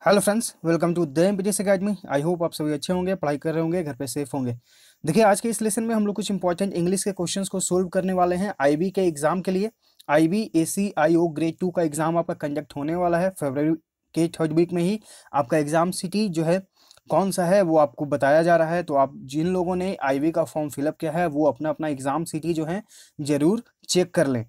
Hello friends, welcome to the MPTS academy. I hope आप सभी अच्छे होंगे, पढ़ाई कर रहे होंगे, घर पे सेफ होंगे। देखिए, आज के इस लेसन में हम लोग कुछ इंपॉर्टेंट इंग्लिश के क्वेश्चंस को सोल्व करने वाले हैं आईबी के एग्जाम के लिए। आईबी एसी आईओ ग्रेड 2 का एग्जाम आपका कंडक्ट होने वाला है फरवरी के थर्ड वीक में ही। आपका एग्जाम सिटी जो है कौन सा है वो आपको बताया जा रहा है। तो आप जिन लोगों ने आईबी का फॉर्म फिलअप किया है वो अपना अपना एग्जाम सिटी जो है जरूर चेक कर लें।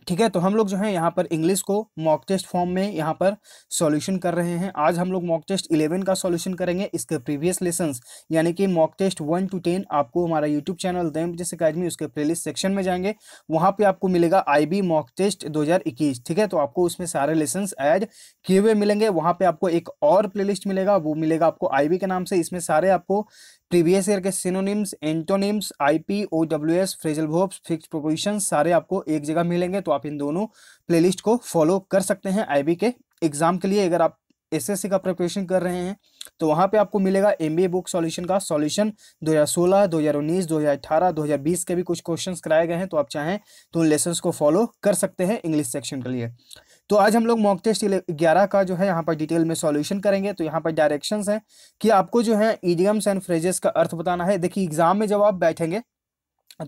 ठीक है, तो हम लोग जो है यहाँ पर इंग्लिश को मॉक टेस्ट फॉर्म में यहाँ पर सॉल्यूशन कर रहे हैं। आज हम लोग मॉक टेस्ट 11 का सॉल्यूशन करेंगे। इसके प्रीवियस लेसन्स यानी कि मॉक टेस्ट 1 to 10 आपको हमारा YouTube channel the MPTS academy उसके प्लेलिस्ट सेक्शन में जाएंगे, वहाँ पे आपको मिलेगा आईबी मॉक टेस्ट 2021। ठीक है, तो आपको उसमें सारे लेसन्स ऐड किए हुए मिलेंगे। वहाँ पे आपको एक और प्लेलिस्ट मिलेगा, वो मिलेगा आपको आईबी के नाम से। इसमें सारे आपको प्रीवियस ईयर के synonyms, antonyms, IP, OWS, phrasal verbs, fixed prepositions सारे आपको एक जगह मिलेंगे। तो आप इन दोनों प्लेलिस्ट को फॉलो कर सकते हैं आईबी के एग्जाम के लिए। अगर आप एसएससी का प्रिपरेशन कर रहे हैं तो वहां पे आपको मिलेगा एमबीए बुक सॉल्यूशन का सॉल्यूशन 2016, 2019, 2018, 2020 के भी कुछ क्वेश्चंस कराए गए हैं। तो आप चाहें तो उन लेसन्स को फॉलो कर सकते हैं इंग्लिश सेक्शन के लिए। तो आज हम लोग मॉक टेस्ट 11 का जो है यहाँ पर डिटेल में सॉल्यूशन करेंगे। तो यहाँ पर डायरेक्शंस हैं कि आपको जो है इडियम्स एंड फ्रेजेस का अर्थ बताना है। देखिए, एग्जाम में जब आप बैठेंगे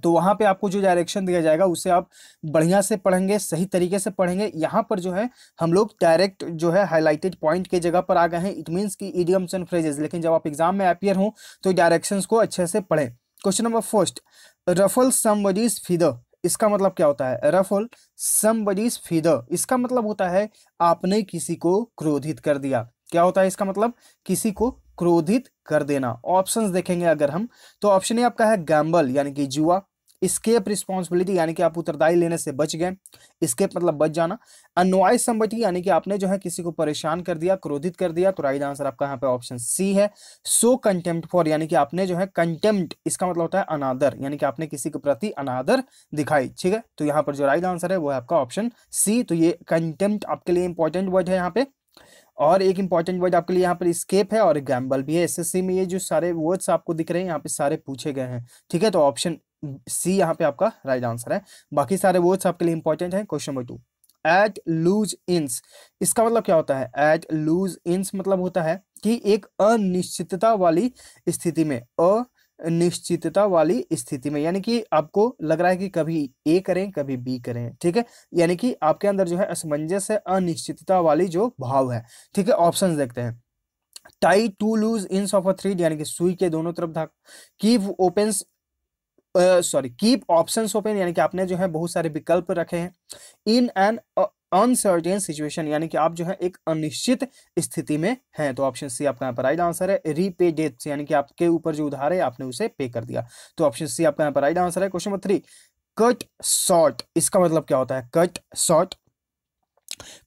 तो वहां पे आपको जो डायरेक्शन दिया जाएगा उससे आप बढ़िया से पढ़ेंगे, सही तरीके से पढ़ेंगे। यहाँ पर जो है हम लोग डायरेक्ट जो है हाईलाइटेड पॉइंट के जगह पर आ गए हैं। इट मीन्स की इडियम्स एंड फ्रेजेस, लेकिन जब आप एग्जाम में अपियर हो तो डायरेक्शंस को अच्छे से पढ़ें। Question number first, ruffle somebody's feather. इसका मतलब क्या होता है? रफल समबडीज फीदर, इसका मतलब होता है आपने किसी को क्रोधित कर दिया। क्या होता है इसका मतलब? किसी को क्रोधित कर देना। ऑप्शंस देखेंगे अगर हम, तो ऑप्शन ए आपका है गैम्बल यानी कि जुआ, स्केप रिस्पॉन्सिबिलिटी यानी कि आप उत्तरदायी लेने से बच गए, स्केप मतलब बच जाना, अनवाइज समबडी यानी कि आपने जो है किसी को परेशान कर दिया, क्रोधित कर दिया। तो राइट आंसर आपका यहाँ पे ऑप्शन सी है। सो कंटेम्प्ट फॉर यानी कि आपने जो है कंटेम्प्ट, इसका मतलब होता है अनादर, यानी कि आपने किसी के प्रति अनादर दिखाई। ठीक है, तो यहाँ पर जो राइट आंसर है वो है आपका ऑप्शन सी। तो ये कंटेम्प्ट आपके लिए इंपॉर्टेंट वर्ड है यहाँ पे। और एक इंपॉर्टेंट वर्ड आपके लिए यहाँ पर स्केप है और गैम्बल भी है। एसएससी में ये जो सारे वर्ड्स आपको दिख रहे हैं यहाँ पे सारे पूछे गए हैं। ठीक है, तो ऑप्शन सी यहाँ पे आपका राइट आंसर है। बाकी सारे वर्ड्स आपके लिए इंपॉर्टेंट है। क्वेश्चन नंबर 2, एट लूज इंस, इसका मतलब क्या होता है? एट लूज इंस मतलब होता है कि एक अनिश्चितता वाली स्थिति में, अनिश्चितता वाली स्थिति में, यानी कि आपको लग रहा है कि कभी ए करें कभी बी करें। ठीक है, यानी कि आपके अंदर जो है असमंजस है, अनिश्चितता वाली जो भाव है। ठीक है, ऑप्शंस देखते हैं। टाई टू लूज इंस ऑफ अ थ्रेड यानी कि सुई के दोनों तरफ धागा। Keep opens keep options open यानी कि आपने जो है बहुत सारे विकल्प रखे हैं। इन एन अनसर्टेन सिचुएशन यानी कि आप जो है एक अनिश्चित स्थिति में हैं। तो ऑप्शन सी आपका यहाँ पर राइट आंसर है। रीपे डेट्स यानी कि आपके ऊपर जो उधार है आपने उसे पे कर दिया। तो ऑप्शन सी आपका यहाँ पर राइट आंसर है। क्वेश्चन नंबर 3, कट शॉर्ट, इसका मतलब क्या होता है? कट शॉर्ट,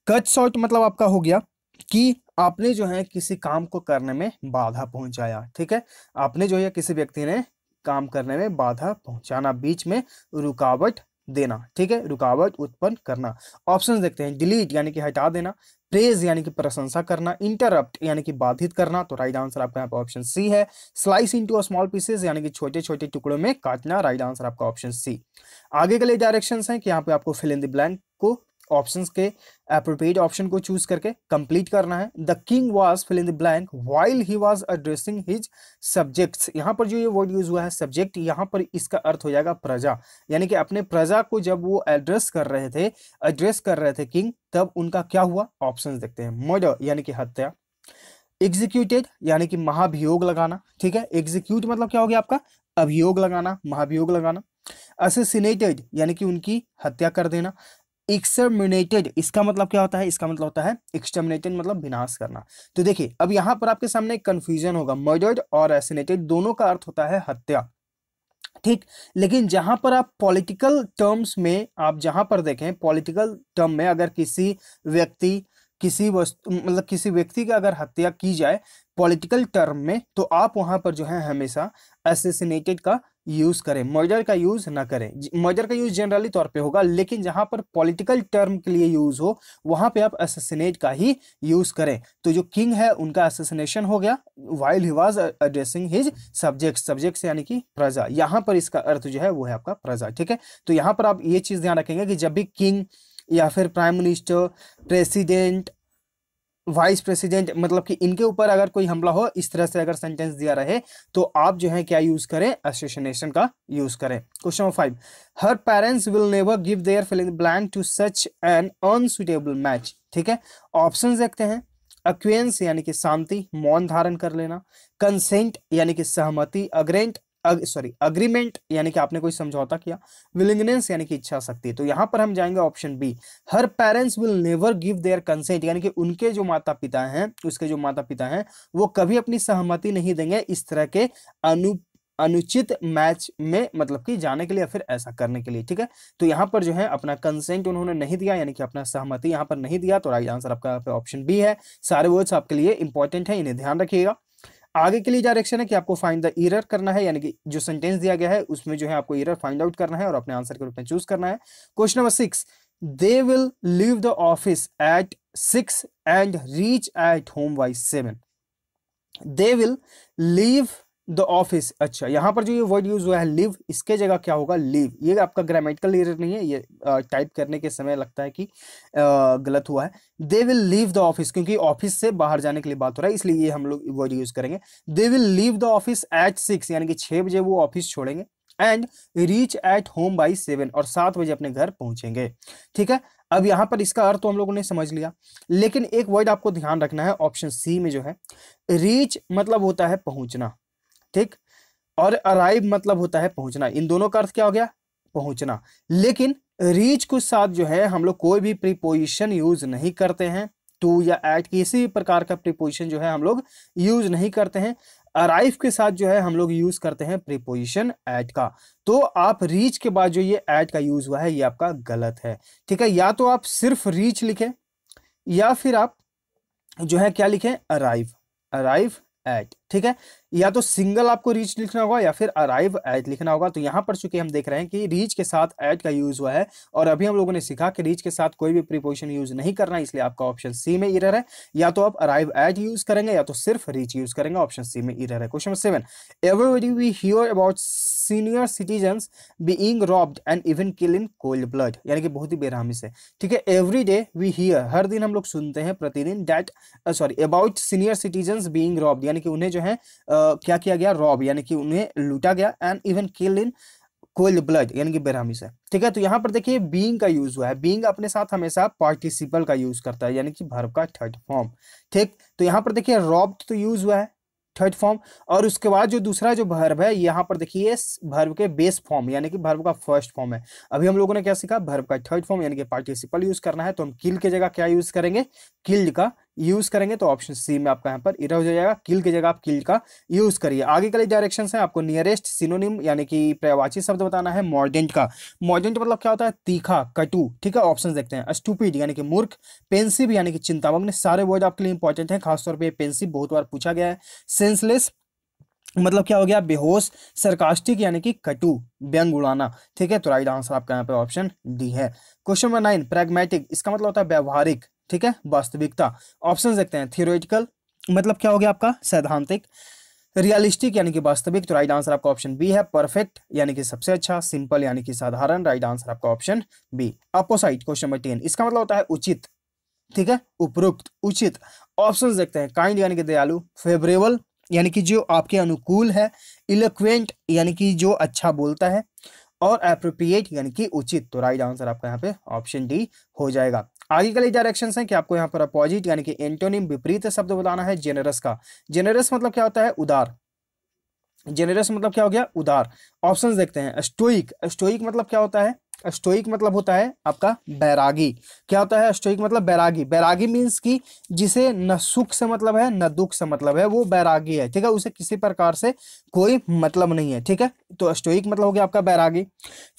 कट शॉर्ट मतलब आपका हो गया कि आपने जो है किसी काम को करने में बाधा पहुंचाया। ठीक है, आपने जो है किसी व्यक्ति ने काम करने में बाधा पहुंचाना, बीच में रुकावट देना। ठीक है, रुकावट उत्पन्न करना। ऑप्शंस देखते हैं। डिलीट यानी कि हटा देना, प्रेज यानी कि प्रशंसा करना, इंटरप्ट यानी कि बाधित करना। तो राइट आंसर आपका यहाँ पे ऑप्शन सी है। स्लाइस इनटू स्मॉल पीसेस यानी कि छोटे छोटे टुकड़ों में काटना। राइट आंसर आपका ऑप्शन सी। आगे के लिए डायरेक्शंस हैं कि यहाँ पे आपको फिल इन द ब्लैंक को ऑप्शंस के एप्रोप्रिएट ऑप्शन को चूज करके कंप्लीट करना है। The king was fill in the blank while he was addressing his subjects. यहाँ पर जो ये वर्ड यूज हुआ है सब्जेक्ट, यहाँ पर इसका अर्थ हो जाएगा प्रजा, यानी कि अपने प्रजा को जब वो एड्रेस कर रहे थे किंग, तब उनका क्या हुआ? ऑप्शंस देखते हैं। मर्डर यानी कि हत्या, एग्जीक्यूटेड यानी कि महाभियोग लगाना। ठीक है, एग्जीक्यूट मतलब क्या हो गया आपका? अभियोग लगाना, महाभियोग लगाना। असैसिनेटेड यानी कि उनकी हत्या कर देना। एक्सटर्मिनेटेड इसका मतलब क्या होता है? इसका मतलब होता है एक्सटर्मिनेटेड मतलब विनाश करना। तो देखिए, अब यहां पर आपके सामने एक कंफ्यूजन होगा। मर्डर्ड और असैसिनेटेड दोनों का अर्थ होता है हत्या। ठीक, लेकिन जहां पर आप पॉलिटिकल टर्म्स में, आप जहां पर देखें पॉलिटिकल टर्म में, अगर किसी व्यक्ति, किसी वस्तु मतलब किसी व्यक्ति की अगर हत्या की जाए पॉलिटिकल टर्म में, तो आप वहां पर जो है हमेशा असैसिनेटेड का यूज करें, मर्डर का यूज ना करें। मर्डर का यूज जनरली तौर पे होगा, लेकिन जहां पर पॉलिटिकल टर्म के लिए यूज हो वहां पे आप असैसिनेट का ही यूज करें। तो जो किंग है उनका असैसिनेशन हो गया while he was addressing his subjects, subjects यानी कि प्रजा। यहां पर इसका अर्थ जो है वो है आपका प्रजा। ठीक है, तो यहां पर आप ये चीज ध्यान रखेंगे कि जब भी किंग या फिर prime minister, president, vice president, मतलब कि इनके ऊपर अगर कोई हमला हो, इस तरह से अगर सेंटेंस दिया रहे तो आप जो है क्या यूज करें, असोसिएशन का यूज करें। Question number 5, her parents will never give their filling blank to such an unsuitable match. ठीक है, ऑप्शन देखते हैं। अक्वेंस यानी कि शांति, मौन धारण कर लेना। कंसेंट यानी कि सहमति। अग्रीमेंट यानी कि आपने कोई समझौता किया। विलिंगनेस यानी कि इच्छा शक्ति। तो यहां पर हम जाएंगे option B, her parents will never give their consent, यानी कि उनके जो माता पिता हैं, उसके जो माता पिता हैं वो कभी अपनी सहमति नहीं देंगे इस तरह के अनुचित मैच में, मतलब कि जाने के लिए या फिर ऐसा करने के लिए। ठीक है, तो यहाँ पर जो है अपना कंसेंट उन्होंने नहीं दिया, यानी कि अपना सहमति यहाँ पर नहीं दिया, तो राइट आंसर आपका यहाँ पे ऑप्शन बी है। सारे वर्ड्स आपके लिए इंपॉर्टेंट है, इन्हें ध्यान रखिएगा। आगे के लिए डायरेक्शन है कि आपको फाइंड द एरर करना है, यानी कि जो सेंटेंस दिया गया है उसमें जो है आपको एरर फाइंड आउट करना है और अपने आंसर के रूप में चूज करना है। Question number 6, they will leave the office at 6 and reach at home by 7। They will leave the office, अच्छा यहाँ पर जो ये वर्ड यूज हुआ है लिव, इसके जगह क्या होगा लीव। ये आपका ग्रामेटिकल एरर नहीं है, ये टाइप करने के समय लगता है कि गलत हुआ है। दे विल लीव द ऑफिस, क्योंकि ऑफिस से बाहर जाने के लिए बात हो रहा है, इसलिए ये हम लोग वर्ड यूज करेंगे। दे will leave the office at 6, यानी कि 6 बजे वो ऑफिस छोड़ेंगे। And reach at home by 7, और 7 बजे अपने घर पहुंचेंगे। ठीक है, अब यहां पर इसका अर्थ तो हम लोगों ने समझ लिया, लेकिन एक वर्ड आपको ध्यान रखना है ऑप्शन सी में जो है, रीच मतलब होता है पहुंचना, ठीक, और अराइव मतलब होता है पहुंचना। इन दोनों का अर्थ क्या हो गया, पहुंचना। लेकिन रीच के साथ जो है हम लोग कोई भी प्रीपोजिशन यूज नहीं करते हैं, टू या एट, किसी प्रकार का प्रीपोजिशन जो है हम लोग यूज नहीं करते हैं। अराइव के साथ जो है हम लोग यूज करते हैं प्रीपोजिशन एट का। तो आप रीच के बाद जो ये एट का यूज हुआ है ये आपका गलत है। ठीक है, या तो आप सिर्फ रीच लिखें या फिर आप जो है क्या लिखें, अराइव, अराइव एट। ठीक है, या तो सिंगल आपको रीच लिखना होगा या फिर अराइव एट लिखना होगा। तो यहां पर चूंकि हम देख रहे हैं कि रीच के साथ एट का यूज हुआ है, और अभी हम लोगों ने सीखा कि रीच के साथ कोई भी प्रीपोजिशन यूज नहीं करना, इसलिए आपका ऑप्शन सी में एरर है। या तो आप अराइव एट यूज करेंगे या तो सिर्फ रीच यूज करेंगे, ऑप्शन सी में एरर है। Question 7, everybody we hear about senior citizens being robbed and even kill in cold blood, यानी कि बहुत ही बेरहमी से। ठीक है, एवरी डे वी हियर, हर दिन हम लोग सुनते हैं, प्रतिदिन, that about senior citizens being robbed, यानी कि उन्हें जो है क्या किया गया, रॉब, यानी कि उन्हें लूटा गया, and even kill in cold blood, यानी कि बेरहमी से। ठीक है, तो यहां पर देखिए बीइंग का यूज हुआ है। बीइंग अपने साथ हमेशा पार्टिसिपल का यूज करता है, यानी कि वर्ब का थर्ड फॉर्म। ठीक, तो यहां पर देखिए रॉब्ड तो यूज हुआ है थर्ड फॉर्म, और उसके बाद जो दूसरा जो वर्ब है यहाँ पर देखिए वर्ब के बेस फॉर्म, यानी कि वर्ब का फर्स्ट फॉर्म है। अभी हम लोगों ने क्या सीखा, वर्ब का थर्ड फॉर्म यानी कि पार्टिसिपल यूज करना है, तो हम किल के जगह क्या यूज करेंगे, किल्ड का यूज करेंगे। तो ऑप्शन सी में आपका यहाँ पर एरर हो जाएगा, किल की जगह आप किल्ड का यूज करिए। आगे के लिए डायरेक्शंस है, आपको नियरेस्ट सिनोनिम यानी कि पर्यायवाची शब्द बताना है मॉर्डेंट का। मॉर्डेंट मतलब क्या होता है, तीखा, कटु। ठीक है, ऑप्शन देखते हैं। स्टूपिड यानी कि मूर्ख, पेंसिव यानी कि चिंतामग्न, सारे वर्ड आपके लिए इंपॉर्टेंट है, खासतौर पर पेंसिव बहुत बार पूछा गया है। सेंसलेस मतलब क्या हो गया, बेहोश। सरकास्टिक यानी कि कटु, व्यंग उड़ाना। ठीक है, तो राइट आंसर आपका यहाँ पे ऑप्शन डी है। क्वेश्चन नंबर 9, प्रैग्मेटिक, इसका मतलब होता है व्यवहारिक। ठीक है, वास्तविकता। ऑप्शन देखते हैं। थियोरेटिकल मतलब क्या हो गया आपका, सैद्धांतिक। रियलिस्टिक यानी कि वास्तविक, तो राइट आंसर आपका ऑप्शन बी है। परफेक्ट यानी कि सबसे अच्छा। सिंपल यानी कि साधारण, राइट आंसर आपका ऑप्शन बी। अपोसाइट, क्वेश्चन नंबर 10, इसका मतलब होता है उचित। ठीक है, उपरुक्त, उचित। ऑप्शन देखते हैं। काइंड यानी कि दयालु। फेवरेबल यानी कि जो आपके अनुकूल है। इलोक्वेंट यानी कि जो अच्छा बोलता है। और एप्रोप्रिएट यानी कि उचित, तो राइट आंसर आपका यहाँ पे ऑप्शन डी हो जाएगा। आगे के लिए डायरेक्शंस हैं कि आपको यहाँ पर अपोजिट यानी कि एंटोनिम, विपरीत शब्द बताना है जेनरस का। जेनरस मतलब क्या होता है, उदार। जेनरस मतलब क्या हो गया, उदार। ऑप्शंस देखते हैं। स्टोइक, स्टोइक मतलब क्या होता है, स्टोइक मतलब होता है आपका बैरागी। क्या होता है स्टोइक मतलब, बैरागी। बैरागी मीन्स कि जिसे न सुख से मतलब है न दुख से मतलब है, वो बैरागी है। ठीक है, उसे किसी प्रकार से कोई मतलब नहीं है। ठीक है, तो स्टोइक मतलब हो गया आपका बैरागी।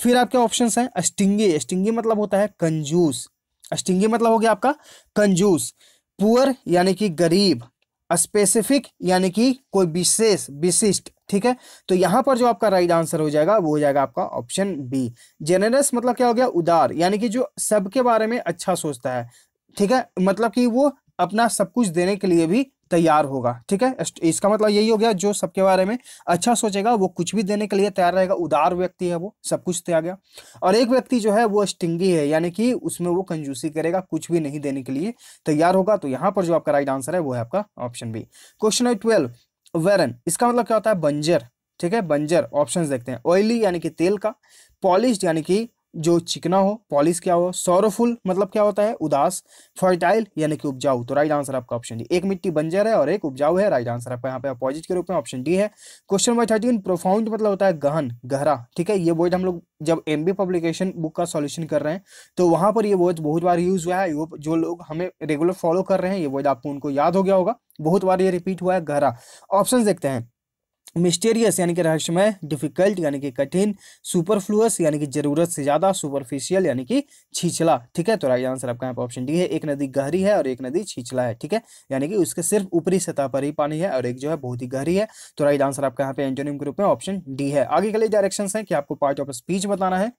फिर आपके ऑप्शंस हैं। स्टिंगी, स्टिंगी मतलब होता है कंजूस। स्टिंगी मतलब हो गया आपका कंजूस। पुअर यानी कि गरीब। स्पेसिफिक यानी कि कोई विशेष, विशिष्ट। ठीक है, तो यहां पर जो आपका राइट आंसर हो जाएगा वो हो जाएगा आपका ऑप्शन बी। जेनरस मतलब क्या हो गया, उदार, यानी कि जो सबके बारे में अच्छा सोचता है। ठीक है, मतलब कि वो अपना सब कुछ देने के लिए भी तैयार होगा। ठीक है, इसका मतलब यही हो गया, जो सबके बारे में अच्छा सोचेगा वो कुछ भी देने के लिए तैयार रहेगा, उदार व्यक्ति है वो, सब कुछ त्याग गया। और एक व्यक्ति जो है वो स्टिंगी है, यानी कि उसमें वो कंजूसी करेगा, कुछ भी नहीं देने के लिए तैयार होगा। तो यहाँ पर जो आपका राइट आंसर है वो है आपका ऑप्शन बी। क्वेश्चन नंबर 12, वेरन, इसका मतलब क्या होता है? बंजर। ठीक है, बंजर। ऑप्शंस देखते हैं। ऑयली यानी कि तेल का, पॉलिश्ड यानी कि जो चिकना हो, पॉलिश क्या हो, सॉरोफुल मतलब क्या होता है? उदास, फर्टाइल यानी कि उपजाऊ। तो राइट आंसर आपका ऑप्शन डी। एक मिट्टी बंजर है और एक उपजाऊ है, राइट आंसर आपका यहाँ पे अपोजिट के रूप में ऑप्शन डी है। क्वेश्चन नंबर 13, प्रोफाउंड मतलब होता है गहन, गहरा। ठीक है, ये वर्ड हम लोग जब एमबी पब्लिकेशन बुक का सॉल्यूशन कर रहे हैं तो वहां पर ये वर्ड बहुत बार यूज हुआ है। जो लोग हमें रेगुलर फॉलो कर रहे हैं, ये वर्ड आपको उनको याद हो गया होगा, बहुत बार ये रिपीट हुआ है, गहरा। ऑप्शन देखते हैं। मिस्टीरियस यानी कि रहस्यमय, डिफिकल्ट यानी कि कठिन, सुपरफ्लुअस यानी कि जरूरत से ज्यादा, सुपरफिशियल यानी कि छिछला। ठीक है, तो राइट आंसर आपका यहाँ पे ऑप्शन डी है। एक नदी गहरी है और एक नदी छिछला है। ठीक है, यानी कि उसके सिर्फ ऊपरी सतह पर ही पानी है और एक जो है बहुत ही गहरी है। तो राइट आंसर आपका यहाँ पे एंटोनिम के रूप में ऑप्शन डी है। आगे के लिए डायरेक्शंस हैं कि आपको पार्ट ऑफ स्पीच बताना है।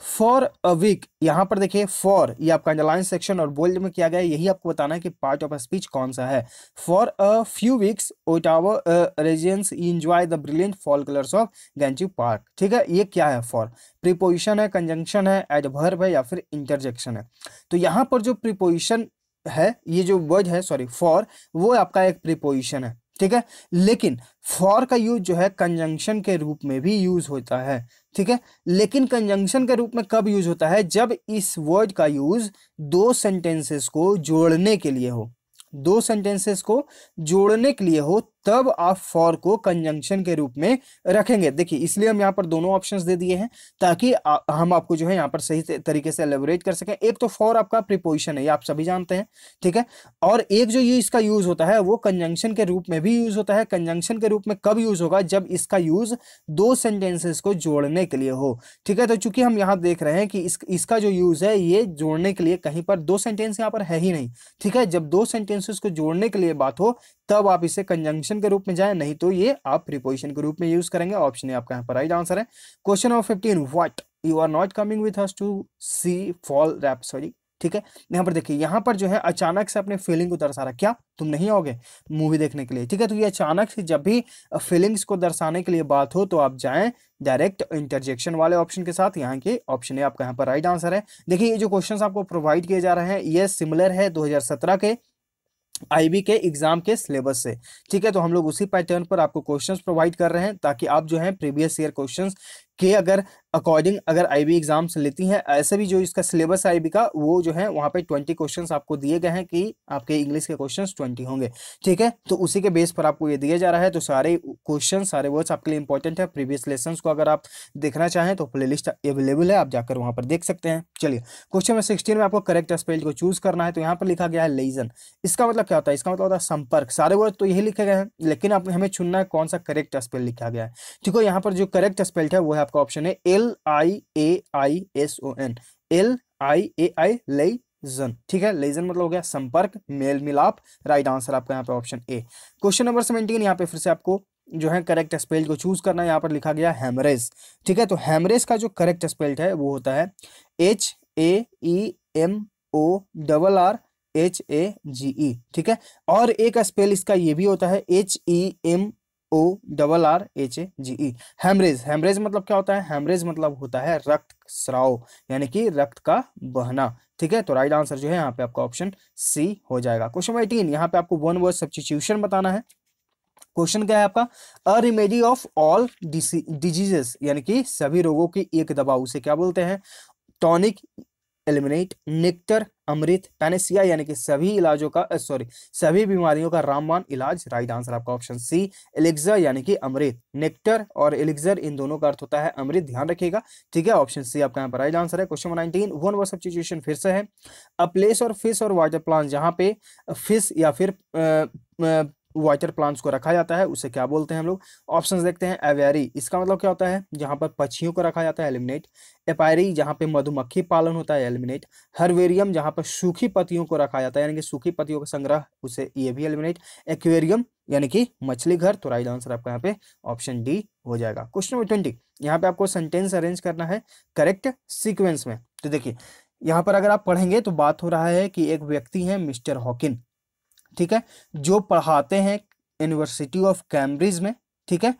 फॉर अ वीक, यहाँ पर देखिए फॉर, ये आपका अंडरलाइन सेक्शन और बोल्ड में किया गया है, यही आपको बताना है कि पार्ट ऑफ स्पीच कौन सा है। For a few weeks Ottawa residents enjoy the brilliant fall colours of गेंची पार्क। ठीक है, ये क्या है? फॉर प्रीपोजिशन है, कंजंक्शन है, एडवर्ब है या फिर इंटरजेक्शन है। तो यहाँ पर जो प्रीपोजिशन है, ये जो वर्ड है, सॉरी फॉर, वो आपका एक प्रीपोजिशन है। ठीक है, लेकिन फॉर का यूज जो है कंजंक्शन के रूप में भी यूज होता है। ठीक है, लेकिन कंजंक्शन के रूप में कब यूज होता है? जब इस वर्ड का यूज दो सेंटेंसेस को जोड़ने के लिए हो, दो सेंटेंसेस को जोड़ने के लिए हो, तब आप फॉर को कंजंक्शन के रूप में रखेंगे। देखिए, इसलिए हम यहाँ पर दोनों ऑप्शंस दे दिए हैं ताकि हम आपको जो है यहाँ पर सही तरीके से एलेबोरेट कर सकें। एक तो फॉर आपका प्रीपोजिशन है, ये आप सभी जानते हैं। ठीक है, और एक जो ये इसका यूज होता है वो कंजंक्शन के रूप में भी यूज होता है। कंजंक्शन के रूप में कब यूज होगा? जब इसका यूज दो सेंटेंसेस को जोड़ने के लिए हो। ठीक है, तो चूंकि हम यहाँ देख रहे हैं कि इसका जो यूज है ये जोड़ने के लिए, कहीं पर दो सेंटेंस यहाँ पर है ही नहीं। ठीक है, जब दो सेंटेंसेस को जोड़ने के लिए बात हो तब आप इसे कंजंक्शन के रूप में जाए, नहीं तो ये आप प्रीपोजिशन के रूप में यूज करेंगे। ऑप्शन ए आपका यहाँ पर राइट आंसर है। Question number 15, what you are not coming with us to see fall rhapsody. ठीक है, यहाँ पर देखिए, यहाँ पर जो है अचानक से अपने फीलिंग को दर्शा रहा, क्या तुम नहीं आओगे मूवी देखने के लिए? ठीक है, तो ये अचानक से जब भी फीलिंग्स को दर्शाने के लिए बात हो तो आप जाएं डायरेक्ट इंटरजेक्शन वाले ऑप्शन के साथ। यहाँ के ऑप्शन ए आपका यहाँ पर राइट आंसर है। देखिए, ये जो क्वेश्चंस आपको प्रोवाइड किए जा रहे हैं ये सिमिलर है 2017 के आईबी के एग्जाम के सिलेबस से। ठीक है, तो हम लोग उसी पैटर्न पर आपको क्वेश्चंस प्रोवाइड कर रहे हैं ताकि आप जो है प्रीवियस ईयर क्वेश्चंस के अगर अकॉर्डिंग अगर आईबी एग्जाम से लेती हैं, ऐसे भी जो इसका सिलेबस है आईबी का वो जो है वहाँ पे 20 क्वेश्चंस आपको दिए गए हैं कि आपके इंग्लिश के क्वेश्चंस 20 होंगे। ठीक है, तो उसी के बेस पर आपको ये दिया जा रहा है। तो सारे क्वेश्चन, सारे वर्ड्स आपके लिए इंपॉर्टेंट है। प्रीवियस लेसन्स को अगर आप देखना चाहें तो प्लेलिस्ट अवेलेबल है, आप जाकर वहाँ पर देख सकते हैं। चलिए, क्वेश्चन नंबर 16 में आपको करेक्ट स्पेल को चूज करना है। तो यहाँ पर लिखा गया है लेजन, इसका मतलब क्या होता है? इसका मतलब होता है संपर्क। सारे वर्ड तो यही लिखे गए हैं, लेकिन आप हमें चुनना है कौन सा करेक्ट स्पेल लिखा गया है। ठीक है, यहाँ पर जो करेक्ट स्पेल है वो है आपका ऑप्शन है LIAISON, LIAI, लेजन। ठीक है, लेजन मतलब हो गया संपर्क, मेल मिलाप। राइट आंसर आपका यहाँ पे ऑप्शन ए। क्वेश्चन नंबर 17, यहाँ पे फिर से आपको जो है करेक्ट स्पेल को चूज करना है। यहाँ पर लिखा गया हैमरेज। ठीक है, तो हैमरेज का जो करेक्ट स्पेल है वो होता है HAEMORRHAGE। ठीक है, और एक स्पेल इसका ये भी होता है HEMORRHAGE, हैमरेज। हैमरेज मतलब क्या होता है? हैमरेज मतलब होता है रक्त स्राव, यानी कि रक्त का बहना। ठीक है, तो राइट आंसर जो है यहाँ पे आपका ऑप्शन सी हो जाएगा। क्वेश्चन 18, यहाँ पे आपको वन वर्ड सब्स्टिट्यूशन बताना है। क्वेश्चन क्या है आपका? A remedy of all diseases, यानी कि सभी रोगों की एक दवा, उसे क्या बोलते हैं? टॉनिक, एलिमिनेट, नेक्टर, अमृत, पैनेसिया यानी कि सभी इलाजों का सभी बीमारियों का रामबाण इलाज। राइट आंसर आपका ऑप्शन सी, एलिक्सर यानी कि अमृत। नेक्टर और एलिक्सर इन दोनों का अर्थ होता है अमृत, ध्यान रखिएगा। ठीक है, ऑप्शन सी आपका यहाँ पर राइट आंसर है। क्वेश्चन 19, वन वर्ड सब्स्टिट्यूशन फिर से है। अ प्लेस और फिश और वाटर प्लांट, जहाँ पे फिश या फिर वाटर प्लांट्स को रखा जाता है उसे क्या बोलते हैं हम लोग? ऑप्शंस देखते हैं। एवियरी, इसका मतलब क्या होता है? जहां पर पक्षियों को रखा जाता है, एलिमिनेट। एपायरी, जहां पे मधुमक्खी पालन होता है, एलिमिनेट। हर्बेरियम, जहां पर सूखी पत्तियों को रखा जाता है यानी कि सूखी पत्तियों का संग्रह, उसे ये भी एलिमिनेट। एक्वेरियम यानी कि मछली घर। तो राइट आंसर आपका यहाँ पे ऑप्शन डी हो जाएगा। क्वेश्चन नंबर 20, यहाँ पे आपको सेंटेंस अरेंज करना है करेक्ट सीक्वेंस में। तो देखिए, यहाँ पर अगर आप पढ़ेंगे तो बात हो रहा है कि एक व्यक्ति है मिस्टर हॉकिन। ठीक है, जो पढ़ाते हैं यूनिवर्सिटी ऑफ कैम्ब्रिज में, ठीक है,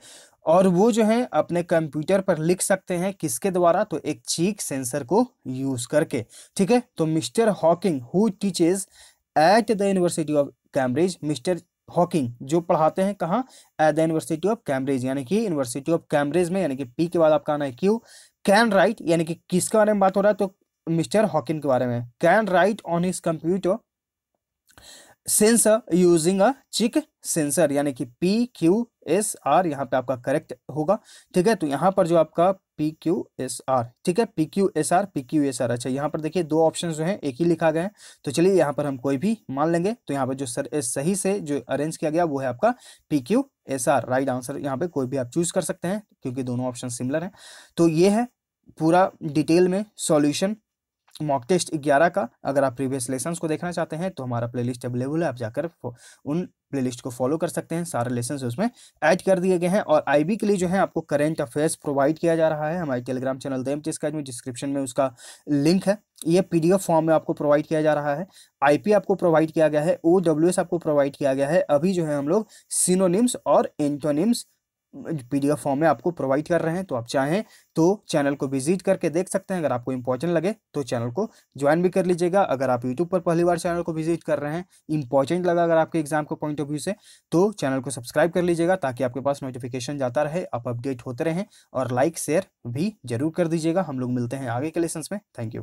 और वो जो है अपने कंप्यूटर पर लिख सकते हैं किसके द्वारा, तो एक चीक सेंसर को यूज करके, ठीक है। तो mister Hawking who teaches at the university of Cambridge, mister Hawking जो पढ़ाते हैं कहाँ, at the university of Cambridge, यानी कि यूनिवर्सिटी ऑफ कैम्ब्रिज में, यानी कि पी के बाद आपका आना है क्यू, कैन राइट, यानी कि किसके बारे में बात हो रहा है, तो मिस्टर हॉकिंग के बारे में, can write on his computer sensor using a चिक सेंसर, यानी कि PQSR यहाँ पे आपका करेक्ट होगा, ठीक है। तो यहाँ पर जो आपका PQSR, ठीक है, PQSR, अच्छा यहाँ पर देखिए दो ऑप्शन जो हैं एक ही लिखा गया है, तो चलिए यहाँ पर हम कोई भी मान लेंगे। तो यहाँ पर जो सही से जो अरेंज किया गया वो है आपका PQSR, राइट आंसर यहाँ पे कोई भी आप चूज कर सकते हैं क्योंकि दोनों ऑप्शन सिमिलर हैं। तो ये है पूरा डिटेल में सॉल्यूशन मॉक टेस्ट 11 का। अगर आप प्रीवियस लेसन्स को देखना चाहते हैं तो हमारा प्लेलिस्ट अवेलेबल है, आप जाकर उन प्लेलिस्ट को फॉलो कर सकते हैं, सारे लेसन्स उसमें ऐड कर दिए गए हैं। और आईबी के लिए जो है आपको करंट अफेयर्स प्रोवाइड किया जा रहा है हमारे Telegram channel the MT sky में, डिस्क्रिप्शन में उसका लिंक है। ये PDF फॉर्म में आपको प्रोवाइड किया जा रहा है, IP आपको प्रोवाइड किया गया है, OWS आपको प्रोवाइड किया गया है। अभी जो है हम लोग सिनोनिम्स और एंटोनिम्स PDF फॉर्म में आपको प्रोवाइड कर रहे हैं, तो आप चाहें तो चैनल को विजिट करके देख सकते हैं। अगर आपको इंपॉर्टेंट लगे तो चैनल को ज्वाइन भी कर लीजिएगा। अगर आप यूट्यूब पर पहली बार चैनल को विजिट कर रहे हैं, इंपॉर्टेंट लगा अगर आपके एग्जाम के पॉइंट ऑफ व्यू से, तो चैनल को सब्सक्राइब कर लीजिएगा ताकि आपके पास नोटिफिकेशन जाता रहे, आप अपडेट होते रहें। और लाइक शेयर भी जरूर कर दीजिएगा। हम लोग मिलते हैं आगे के लेसन्स में। Thank you.